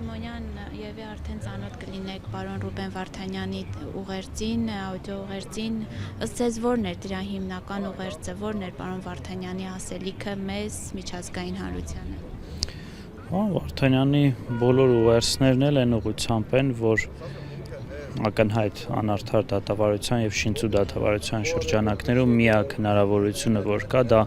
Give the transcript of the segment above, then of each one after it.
Սիմոնյան եւ արդեն ծանոթ կլինեք պարոն Ռուբեն Վարդանյանի ուղերձին, աուդիո ուղերձին, ըստ ձեզ որն էր դրա հիմնական ուղերձը, որն էր պարոն Վարդանյանի ասելիքը մեզ միջազգային հանրությանը։ Վարդանյանի բոլոր ուղերձներն էլ այն ուղղությամբ են, որ ակնհայտ անարդար դատավարության եւ շինծու դատավարության շրջանակներում միակ հնարավորությունը որ կա դա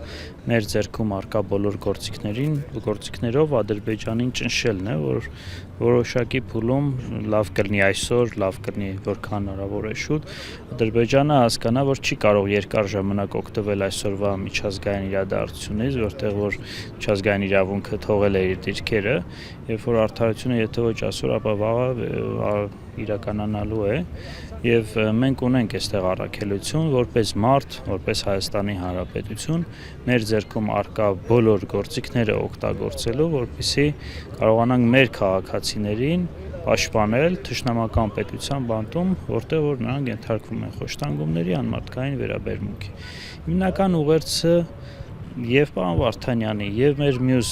մեր ձեռքում արկա բոլոր գործիքներով Ադրբեջանին ճնշելն է, որ որոշակի փուլում լավ կլինի այսօր, լավ կլինի որքան հնարավոր է շուտ Ադրբեջանը հասկանա, որ չի կարող երկար ժամանակ օգտվել այսօրվա միջազգային իրադարձությունից, որտեղ որ միջազգային իրավունքը թողել է իր դիրքերը, երբ որ արդարությունը եթե ոչ այսօր, ապա վաղը իրականանալու է եւ մենք ունենք այստեղ առաքելություն որպես մարդ, որպես Հայաստանի Հանրապետություն մեր ձեռքում արկա բոլոր գործիքները օգտագործելու, որպեսզի կարողանանք մեր քաղաքացիներին պաշտպանել թշնամական պետության բանտում, որտեղ որ նրանք ենթարկվում են խոշտանգումների անմարդկային վերաբերմունքի։ Հիմնական ուղերձը եւ պարոն Վարդանյանի եւ մեր մյուս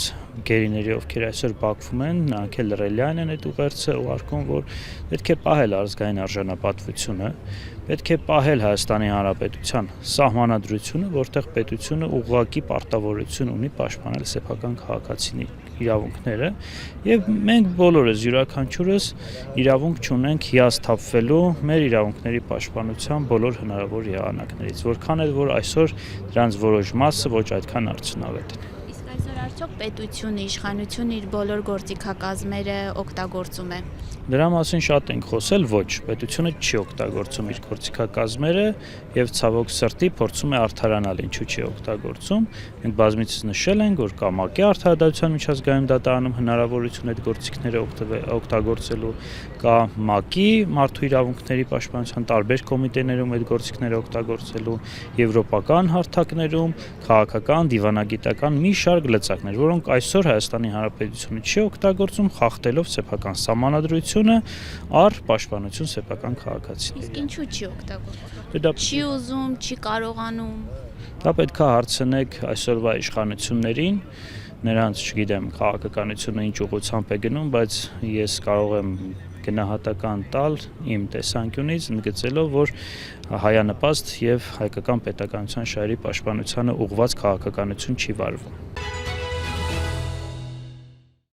գերիների, ովքեր այսօր Բաքվում են, նրանք էլ լրելյան են այդ ուղերձը ուղարկում, որ պետք է պահել ազգային արժանապատվությունը, պետք է պահել Հայաստանի Հանրապետության սահմանադրությունը, որտեղ պետությունը ուղղակի պարտավորություն ունի պաշտպանել սեփական քաղաքացիների իրավունքները, եւ մենք բոլորս յուրաքանչյուրս իրավունք չունենք հիասթափվելու մեր իրավունքների պաշտպանության բոլոր հնարավոր եղանակներից, որքան էլ որ այսօր դրանց որոշ մասը ոչ այդքան արդյունավետ են։ Իսկ այսօր արդյոք պետությունը, իշխանությունը իր բոլոր գործիքակազմերը օգտագործում է։ Դրա մասին շատ ենք խոսել, ոչ, պետությունը չի օգտագործում իր գործիքակազմերը եւ ցավոք սրտի փորձում է արդարանալ, ինչու չի օգտագործում։ Մենք բազմիցս նշել ենք, որ կա ՄԱԿ-ի արդարադատության միջազգային դատարանում հնարավորություն այդ գործիքները օգտագործելու, կա ՄԱԿ-ի մարդու իրավունքների պաշտպանության տարբեր կոմիտեներում այդ գործիքները օգտագործելու, եվրոպական հարթակներում, քաղաքական, դիվանագիտական մի շարք լծակներ, որոնք այսօր Հայաստանի Հանրապետությունը չի օգտագործում, խախտելով սեփական սահմանադրությունը առ պաշտպանություն սեփական քաղաքացիների։ Իսկ ինչու չի օգտագործում։ Չի ուզում, չի կարողանում։ Դա պետք է հարցնեք այսօրվա իշխանություններին, նրանց, չգիտեմ, քաղաքականությունը ինչ ուղղությամբ է գնում, բայց ես կարող եմ գնահատական տալ իմ տեսանկյունից, ընդգծելով, որ հայանպաստ եւ հայկական պետականության շահերի պաշտպանությանը ուղղված քաղաքականություն չի վարվում։